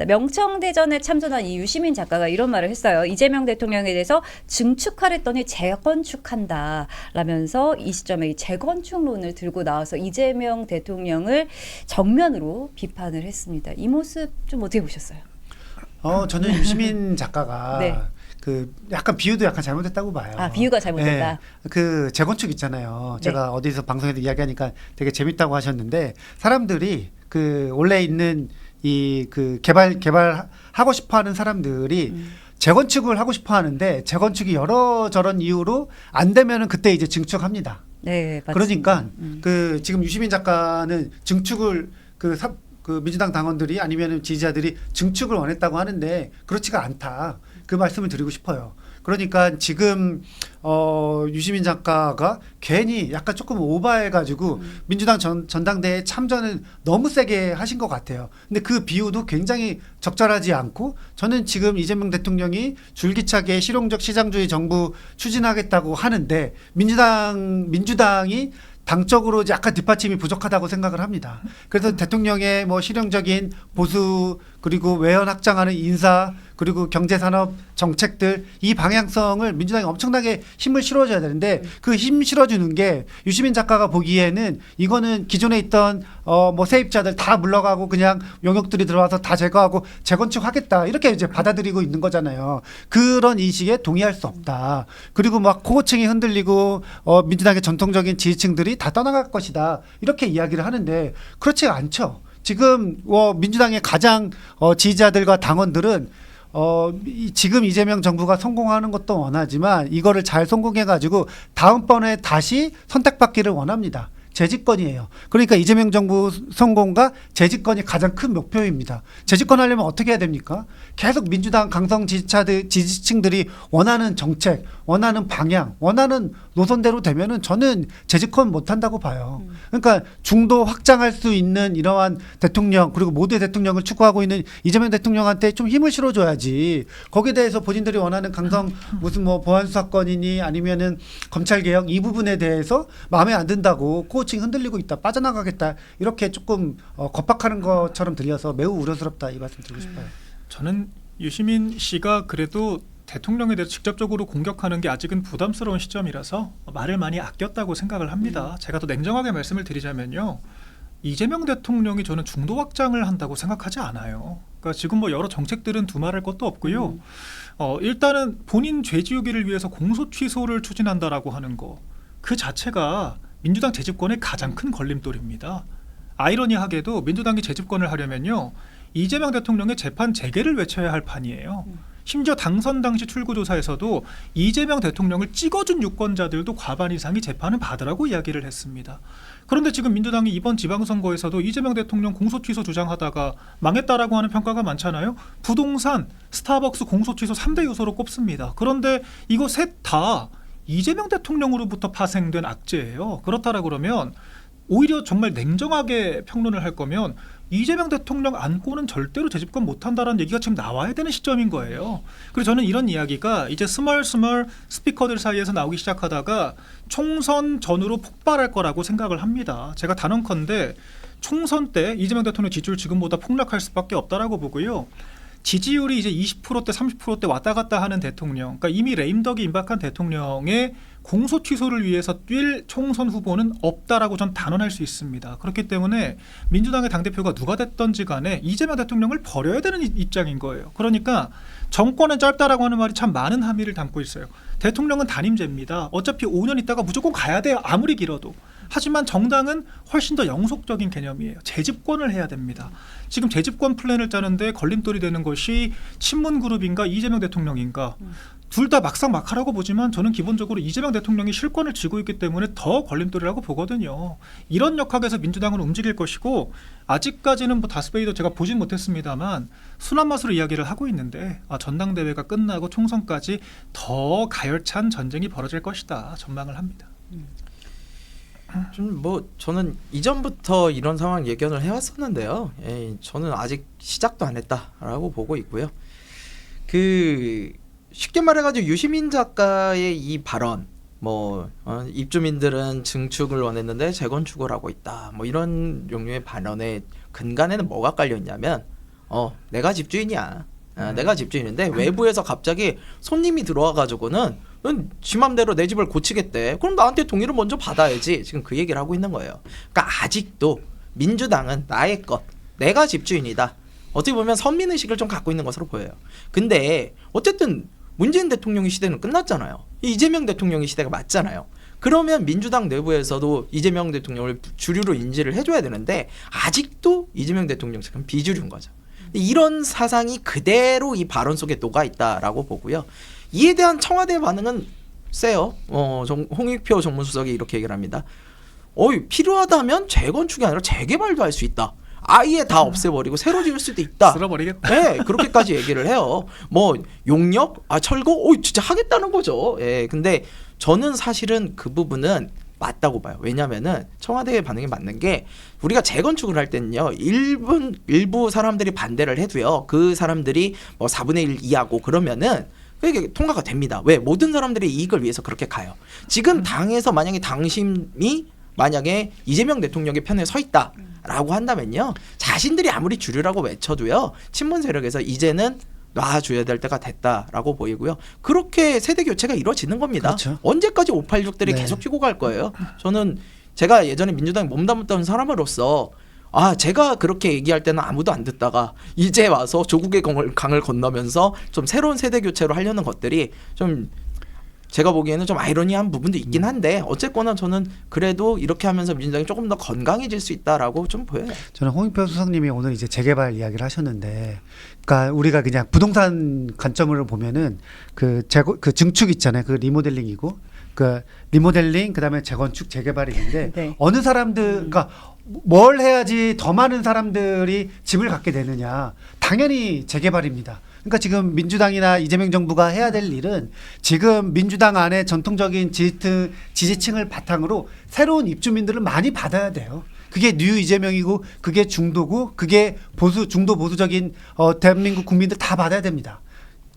명청대전에 참전한 이 유시민 작가가 이런 말을 했어요. 이재명 대통령에 대해서 증축하랬더니 재건축한다 라면서 이 시점에 이 재건축론을 들고 나와서 이재명 대통령을 정면으로 비판을 했습니다. 이 모습 좀 어떻게 보셨어요? 저는 유시민 작가가 네. 그 약간 비유도 약간 잘못했다고 봐요. 아, 비유가 잘못됐다. 네. 그 재건축 있잖아요. 네. 제가 어디서 방송에서 이야기하니까 되게 재밌다고 하셨는데 사람들이 그 원래 있는 이 그 개발하고 싶어하는 사람들이 재건축을 하고 싶어하는데 재건축이 여러 저런 이유로 안 되면은 그때 이제 증축합니다. 네, 맞습니다. 그러니까 그 지금 유시민 작가는 증축을 그 민주당 당원들이 아니면은 지지자들이 증축을 원했다고 하는데 그렇지가 않다. 그 말씀을 드리고 싶어요. 그러니까 지금 유시민 작가가 괜히 약간 조금 오버해가지고 민주당 전당대회 참전을 너무 세게 하신 것 같아요. 근데 그 비유도 굉장히 적절하지 않고 저는 지금 이재명 대통령이 줄기차게 실용적 시장주의 정부 추진하겠다고 하는데 민주당이 당적으로 약간 뒷받침이 부족하다고 생각을 합니다. 그래서 대통령의 뭐 실용적인 보수 그리고 외연 확장하는 인사 그리고 경제산업 정책들 이 방향성을 민주당이 엄청나게 힘을 실어줘야 되는데 그 힘 실어주는 게 유시민 작가가 보기에는 이거는 기존에 있던 뭐 세입자들 다 물러가고 그냥 용역들이 들어와서 다 제거하고 재건축하겠다 이렇게 이제 받아들이고 있는 거잖아요. 그런 인식에 동의할 수 없다. 그리고 막 코고층이 흔들리고 민주당의 전통적인 지지층들이 다 떠나갈 것이다 이렇게 이야기를 하는데 그렇지가 않죠. 지금 민주당의 가장 지지자들과 당원들은 지금 이재명 정부가 성공하는 것도 원하지만 이거를 잘 성공해가지고 다음번에 다시 선택받기를 원합니다. 재집권이에요. 그러니까 이재명 정부 성공과 재집권이 가장 큰 목표입니다. 재집권하려면 어떻게 해야 됩니까? 계속 민주당 강성 지지층들이 원하는 정책, 원하는 방향, 원하는 노선대로 되면은 저는 재집권 못한다고 봐요. 그러니까 중도 확장할 수 있는 이러한 대통령 그리고 모두의 대통령을 추구하고 있는 이재명 대통령한테 좀 힘을 실어줘야지. 거기에 대해서 본인들이 원하는 강성 무슨 뭐 보안수사권이니 아니면은 검찰개혁 이 부분에 대해서 마음에 안 든다고 코칭 흔들리고 있다 빠져나가겠다 이렇게 조금 겁박하는 것처럼 들려서 매우 우려스럽다 이 말씀 드리고 싶어요. 저는 유시민 씨가 그래도 대통령에 대해서 직접적으로 공격하는 게 아직은 부담스러운 시점이라서 말을 많이 아꼈다고 생각을 합니다. 제가 더 냉정하게 말씀을 드리자면요. 이재명 대통령이 저는 중도 확장을 한다고 생각하지 않아요. 그러니까 지금 뭐 여러 정책들은 두말할 것도 없고요. 일단은 본인 죄지우기를 위해서 공소 취소를 추진한다라고 하는 거 그 자체가 민주당 재집권의 가장 큰 걸림돌입니다. 아이러니하게도 민주당이 재집권을 하려면요. 이재명 대통령의 재판 재개를 외쳐야 할 판이에요. 심지어 당선 당시 출구조사에서도 이재명 대통령을 찍어준 유권자들도 과반 이상이 재판을 받으라고 이야기를 했습니다. 그런데 지금 민주당이 이번 지방선거에서도 이재명 대통령 공소취소 주장하다가 망했다라고 하는 평가가 많잖아요. 부동산, 스타벅스 공소취소 3대 요소로 꼽습니다. 그런데 이거 셋 다 이재명 대통령으로부터 파생된 악재예요. 그렇다라 그러면 오히려 정말 냉정하게 평론을 할 거면 이재명 대통령 안고는 절대로 재집권 못한다라는 얘기가 지금 나와야 되는 시점인 거예요. 그래서 저는 이런 이야기가 이제 스멀 스피커들 사이에서 나오기 시작하다가 총선 전후로 폭발할 거라고 생각을 합니다. 제가 단언컨대 총선 때 이재명 대통령 지지율 지금보다 폭락할 수밖에 없다라고 보고요. 지지율이 이제 20%대 30%대 왔다 갔다 하는 대통령, 그러니까 이미 레임덕이 임박한 대통령의 공소 취소를 위해서 뛸 총선 후보는 없다라고 전 단언할 수 있습니다. 그렇기 때문에 민주당의 당대표가 누가 됐든지 간에 이재명 대통령을 버려야 되는 입장인 거예요. 그러니까 정권은 짧다라고 하는 말이 참 많은 함의를 담고 있어요. 대통령은 단임제입니다. 어차피 5년 있다가 무조건 가야 돼요. 아무리 길어도. 하지만 정당은 훨씬 더 영속적인 개념이에요. 재집권을 해야 됩니다. 지금 재집권 플랜을 짜는데 걸림돌이 되는 것이 친문그룹인가 이재명 대통령인가. 둘 다 막상막하라고 보지만 저는 기본적으로 이재명 대통령이 실권을 쥐고 있기 때문에 더 걸림돌이라고 보거든요. 이런 역학에서 민주당은 움직일 것이고 아직까지는 뭐 다스베이더 제가 보진 못했습니다만 순한 맛으로 이야기를 하고 있는데 전당대회가 끝나고 총선까지 더 가열찬 전쟁이 벌어질 것이다 전망을 합니다. 좀 뭐 저는 이전부터 이런 상황 예견을 해왔었는데요. 저는 아직 시작도 안 했다라고 보고 있고요. 쉽게 말해가지고 유시민 작가의 이 발언, 입주민들은 증축을 원했는데 재건축을 하고 있다. 뭐 이런 종류의 발언의 근간에는 뭐가 깔려 있냐면 내가 집주인이야. 내가 집주인인데 외부에서 갑자기 손님이 들어와 가지고는 지 맘대로 내 집을 고치겠대. 그럼 나한테 동의를 먼저 받아야지. 지금 그 얘기를 하고 있는 거예요. 그러니까 아직도 민주당은 나의 것, 내가 집주인이다. 어떻게 보면 선민의식을 좀 갖고 있는 것으로 보여요. 근데 어쨌든 문재인 대통령의 시대는 끝났잖아요. 이재명 대통령의 시대가 맞잖아요. 그러면 민주당 내부에서도 이재명 대통령을 주류로 인지를 해줘야 되는데 아직도 이재명 대통령 지금 비주류인 거죠. 이런 사상이 그대로 이 발언 속에 녹아 있다라고 보고요. 이에 대한 청와대 반응은 세요. 홍익표 정무수석이 이렇게 얘기를 합니다. 필요하다면 재건축이 아니라 재개발도 할 수 있다. 아예 다 없애버리고 새로 지을 수도 있다. 쓸어버리겠다. 네, 그렇게까지 얘기를 해요. 뭐 용역, 철거, 진짜 하겠다는 거죠. 예, 근데 저는 사실은 그 부분은 맞다고 봐요. 왜냐면은 청와대의 반응이 맞는 게 우리가 재건축을 할 때는요 일부 사람들이 반대를 해도요 그 사람들이 뭐 4분의 1 이하고 그러면은 그게 통과가 됩니다. 왜? 모든 사람들의 이익을 위해서 그렇게 가요. 지금 당에서 만약에 당심이 만약에 이재명 대통령의 편에 서 있다라고 한다면요 자신들이 아무리 주류라고 외쳐도요 친문 세력에서 이제는 놔줘야 될 때가 됐다라고 보이고요. 그렇게 세대 교체가 이루어지는 겁니다. 그렇죠. 언제까지 586들이 네. 계속 쥐고 갈 거예요? 저는 제가 예전에 민주당에 몸담았던 사람으로서 제가 그렇게 얘기할 때는 아무도 안 듣다가 이제 와서 조국의 강을 건너면서 좀 새로운 세대 교체로 하려는 것들이 좀 제가 보기에는 좀 아이러니한 부분도 있긴 한데 어쨌거나 저는 그래도 이렇게 하면서 민주당이 조금 더 건강해질 수 있다라고 좀 보여요. 저는 홍익표 수석님이 오늘 이제 재개발 이야기를 하셨는데, 그러니까 우리가 그냥 부동산 관점으로 보면은 그 증축 있잖아요. 그 리모델링이고, 그 리모델링 그다음에 재건축 재개발이 있는데 네. 어느 사람들, 그러니까 뭘 해야지 더 많은 사람들이 집을 갖게 되느냐? 당연히 재개발입니다. 그러니까 지금 민주당이나 이재명 정부가 해야 될 일은 지금 민주당 안에 전통적인 지지층을 바탕으로 새로운 입주민들을 많이 받아야 돼요. 그게 뉴 이재명이고 그게 중도고 그게 중도 보수적인 대한민국 국민들 다 받아야 됩니다.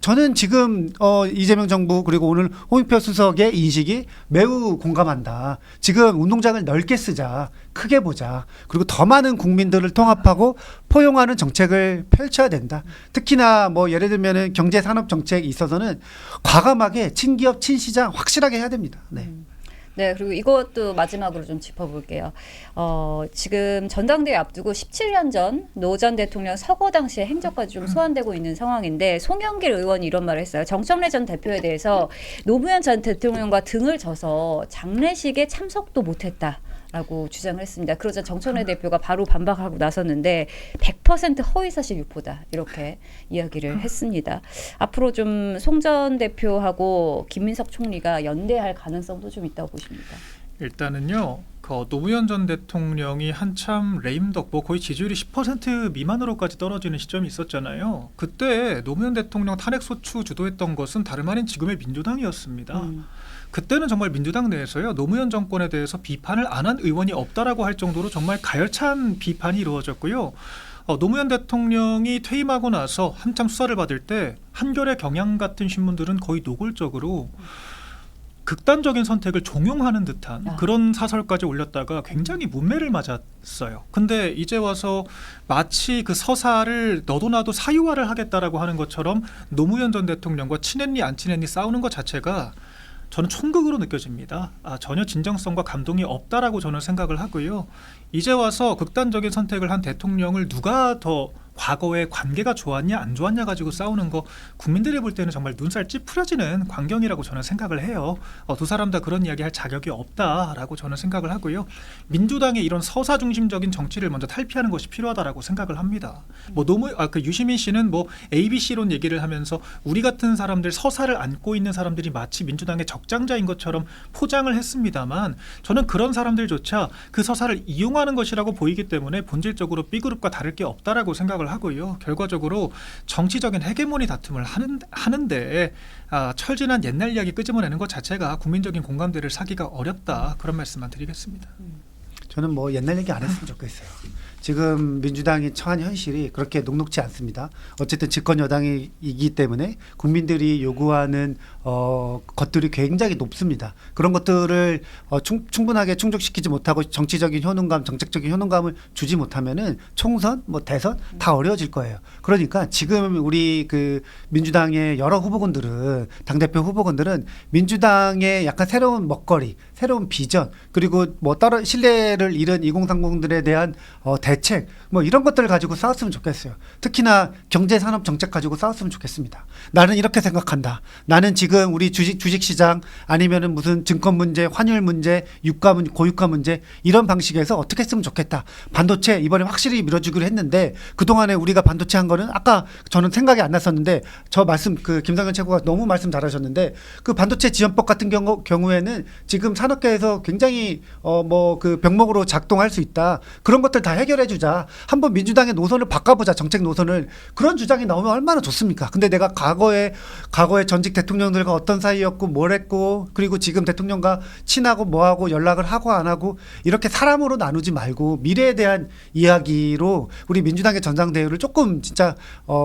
저는 지금 이재명 정부 그리고 오늘 홍익표 수석의 인식이 매우 공감한다. 지금 운동장을 넓게 쓰자. 크게 보자. 그리고 더 많은 국민들을 통합하고 포용하는 정책을 펼쳐야 된다. 특히나 뭐 예를 들면은 경제 산업 정책에 있어서는 과감하게 친기업 친시장 확실하게 해야 됩니다. 네. 네, 그리고 이것도 마지막으로 좀 짚어볼게요. 지금 전당대회 앞두고 17년 전 노 전 대통령 서거 당시의 행적까지 좀 소환되고 있는 상황인데 송영길 의원이 이런 말을 했어요. 정청래 전 대표에 대해서 노무현 전 대통령과 등을 져서 장례식에 참석도 못했다. 라고 주장을 했습니다. 그러자 정청래 대표가 바로 반박하고 나섰는데 100% 허위사실 유포다 이렇게 이야기를 했습니다. 앞으로 좀 송 전 대표하고 김민석 총리가 연대할 가능성도 좀 있다고 보십니까? 일단은요. 노무현 전 대통령이 한참 레임덕 거의 지지율이 10% 미만으로까지 떨어지는 시점이 있었잖아요. 그때 노무현 대통령 탄핵소추 주도했던 것은 다름 아닌 지금의 민주당이었습니다. 그때는 정말 민주당 내에서요 노무현 정권에 대해서 비판을 안 한 의원이 없다라고 할 정도로 정말 가열찬 비판이 이루어졌고요. 노무현 대통령이 퇴임하고 나서 한참 수사를 받을 때 한겨레 경향 같은 신문들은 거의 노골적으로 극단적인 선택을 종용하는 듯한 그런 사설까지 올렸다가 굉장히 문매를 맞았어요. 근데 이제 와서 마치 그 서사를 너도 나도 사유화를 하겠다라고 하는 것처럼 노무현 전 대통령과 친했니 안 친했니 싸우는 것 자체가 저는 총극으로 느껴집니다. 전혀 진정성과 감동이 없다라고 저는 생각을 하고요. 이제 와서 극단적인 선택을 한 대통령을 누가 더 과거에 관계가 좋았냐 안 좋았냐 가지고 싸우는 거 국민들이 볼 때는 정말 눈살 찌푸려지는 광경이라고 저는 생각을 해요. 두 사람 다 그런 이야기 할 자격이 없다라고 저는 생각을 하고요. 민주당의 이런 서사 중심적인 정치를 먼저 탈피하는 것이 필요하다라고 생각을 합니다. 그 유시민 씨는 뭐 ABC론 얘기를 하면서 우리 같은 사람들 서사를 안고 있는 사람들이 마치 민주당의 적장자인 것처럼 포장을 했습니다만 저는 그런 사람들조차 그 서사를 이용하는 것이라고 보이기 때문에 본질적으로 B그룹과 다를 게 없다라고 생각을 하고요. 결과적으로 정치적인 헤게모니 다툼을 하는데 철진한 옛날 이야기 끄집어내는 것 자체가 국민적인 공감대를 사기가 어렵다. 그런 말씀만 드리겠습니다. 저는 뭐 옛날 얘기 안 했으면 좋겠어요. 지금 민주당이 처한 현실이 그렇게 녹록지 않습니다. 어쨌든 집권 여당이기 때문에 국민들이 요구하는 것들이 굉장히 높습니다. 그런 것들을 충분하게 충족시키지 못하고 정치적인 효능감, 정책적인 효능감을 주지 못하면은 총선, 뭐 대선 다 어려워질 거예요. 그러니까 지금 우리 그 민주당의 여러 후보군들은 당대표 후보군들은 민주당의 약간 새로운 먹거리, 새로운 비전 그리고 뭐 신뢰를 잃은 2030들에 대한 대책 뭐 이런 것들을 가지고 싸웠으면 좋겠어요. 특히나 경제산업 정책 가지고 싸웠으면 좋겠습니다. 나는 이렇게 생각한다. 나는 지금 우리 주식시장 아니면은 무슨 증권 문제, 환율 문제, 유가 문제, 고유가 문제 이런 방식에서 어떻게 했으면 좋겠다. 반도체 이번에 확실히 밀어주기로 했는데 그동안에 우리가 반도체 한 거는 아까 저는 생각이 안 났었는데 저 말씀 그 김성현 최고가 너무 말씀 잘하셨는데 그 반도체 지원법 같은 경우에는 지금 산업계에서 굉장히 뭐 그 병목으로 작동할 수 있다. 그런 것들 다 해결해 주자. 한번 민주당의 노선을 바꿔보자. 정책 노선을. 그런 주장이 나오면 얼마나 좋습니까? 근데 내가 과거에 전직 대통령들과 어떤 사이였고 뭘 했고 그리고 지금 대통령과 친하고 뭐하고 연락을 하고 안 하고 이렇게 사람으로 나누지 말고 미래에 대한 이야기로 우리 민주당의 전당대회를 조금 진짜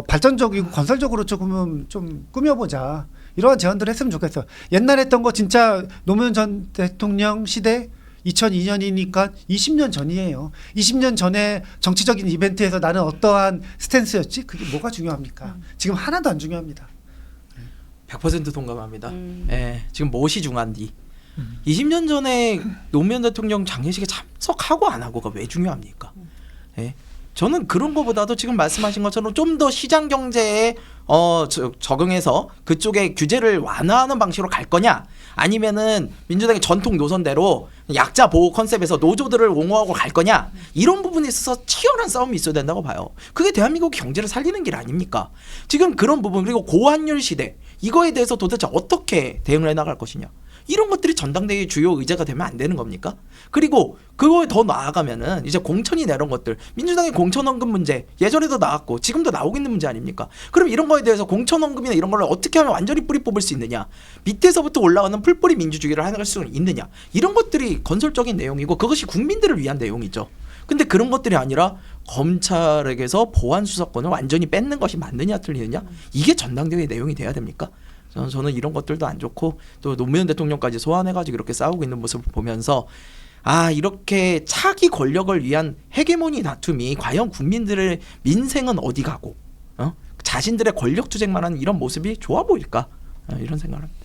발전적이고 건설적으로 조금 좀 꾸며보자. 이러한 제안들을 했으면 좋겠어요. 옛날에 했던 거 진짜 노무현 전 대통령 시대 2002년이니까 20년 전이에요. 20년 전에 정치적인 이벤트에서 나는 어떠한 스탠스였지? 그게 뭐가 중요합니까? 지금 하나도 안 중요합니다. 100% 동감합니다. 예, 지금 무엇이 중요한디? 20년 전에 노무현 대통령 장례식에 참석하고 안 하고가 왜 중요합니까? 예. 저는 그런 거보다도 지금 말씀하신 것처럼 좀 더 시장 경제에 적응해서 그쪽에 규제를 완화하는 방식으로 갈 거냐, 아니면은 민주당의 전통 노선대로 약자 보호 컨셉에서 노조들을 옹호하고 갈 거냐, 이런 부분에 있어서 치열한 싸움이 있어야 된다고 봐요. 그게 대한민국 경제를 살리는 길 아닙니까? 지금 그런 부분, 그리고 고환율 시대, 이거에 대해서 도대체 어떻게 대응을 해나갈 것이냐, 이런 것들이 전당대회의 주요 의제가 되면 안 되는 겁니까? 그리고 그거에 더 나아가면은 이제 공천이나 이런 것들, 민주당의 공천원금 문제 예전에도 나왔고 지금도 나오고 있는 문제 아닙니까? 그럼 이런 거에 대해서 공천원금이나 이런 걸 어떻게 하면 완전히 뿌리 뽑을 수 있느냐, 밑에서부터 올라가는 풀뿌리 민주주의를 해나갈 수 있느냐, 이런 것들이 건설적인 내용이고 그것이 국민들을 위한 내용이죠. 근데 그런 것들이 아니라 검찰에게서 보안 수사권을 완전히 뺏는 것이 맞느냐 틀리느냐, 이게 전당대회 내용이 돼야 됩니까? 저는 이런 것들도 안 좋고, 또 노무현 대통령까지 소환해가지고 이렇게 싸우고 있는 모습을 보면서 이렇게 차기 권력을 위한 헤게모니 다툼이 과연 국민들의 민생은 어디 가고 자신들의 권력 투쟁만 하는 이런 모습이 좋아 보일까, 이런 생각을 합니다.